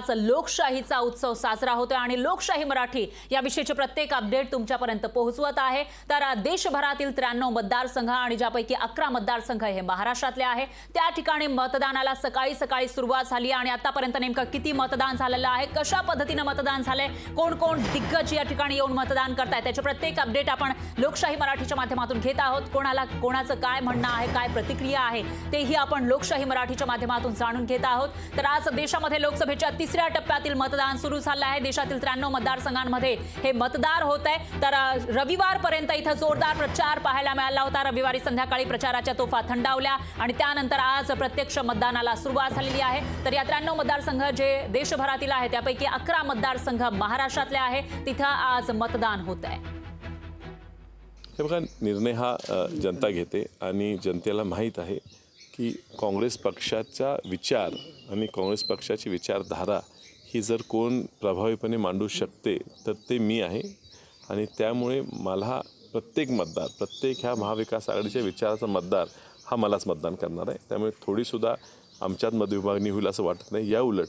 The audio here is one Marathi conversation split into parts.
आज लोकशाहीचा उत्सव साजरा होतोय आणि लोकशाही मराठी याविषयीचे प्रत्येक अपडेट तुमच्यापर्यंत पोहोचवत आहे। तर देशभरातील 93 मतदारसंघ आणि ज्यापैकी 11 मतदारसंघ हे महाराष्ट्रातले आहे, त्या ठिकाणी मतदानाला सकाळी सुरुवात झाली आणि आतापर्यंत नेमकं किती मतदान झालेलं आहे, कशा पद्धतीने मतदान झाले, कोण कोण दिग्गज या ठिकाणी येऊन मतदान करतायत, त्याचे प्रत्येक अपडेट आपण लोकशाही मराठीच्या माध्यमातून घेत आहोत। कोणाचं काय म्हणणं आहे, काय प्रतिक्रिया आहे तेही आपण लोकशाही मराठीच्या माध्यमातून जाणून घेत आहोत। तर आज देशामध्ये लोकसभेच्या 3ऱ्या टप्प्यातील मतदान सुरू झालं आहे। देशातील 93 मतदारसंघांमध्ये हे मतदार होत आहे। तर रविवारपर्यंत इथं जोरदार प्रचार पाहायला मिळाला होता। रविवारी संध्याकाळी प्रचाराच्या तोफा थंडावल्या आणि त्यानंतर आज प्रत्यक्ष मतदानाला सुरुवात झालेली आहे। तर या 93 मतदारसंघ जे देशभरातील आहे त्यापैकी 11 मतदारसंघ महाराष्ट्रातले आहे, तिथं आज मतदान होत आहे। हे बघा, निर्णय हा जनता घेते आणि जनतेला माहीत आहे की काँग्रेस पक्षाचा विचार आणि काँग्रेस पक्षाची विचारधारा ही जर कोण प्रभावीपणे मांडू शकते तर ते मी आहे। आणि त्यामुळे मला प्रत्येक मतदार, प्रत्येक ह्या महाविकास आघाडीच्या विचाराचा मतदार हा मलाच मतदान करणार आहे। त्यामुळे थोडीसुद्धा आमच्यात मतविभागणी होईल असं वाटत नाही। या उलट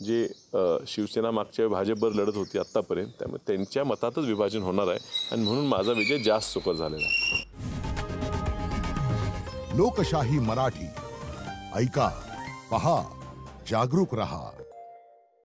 जे शिवसेना मागच्या भाजपवर लढत होती आत्तापर्यंत, त्यामुळे त्यांच्या मतातच विभाजन होणार आहे आणि म्हणून माझा विजय जास्त सुकर झालेला आहे। लोकशाही मराठी ऐका, पहा, जागरूक रहा।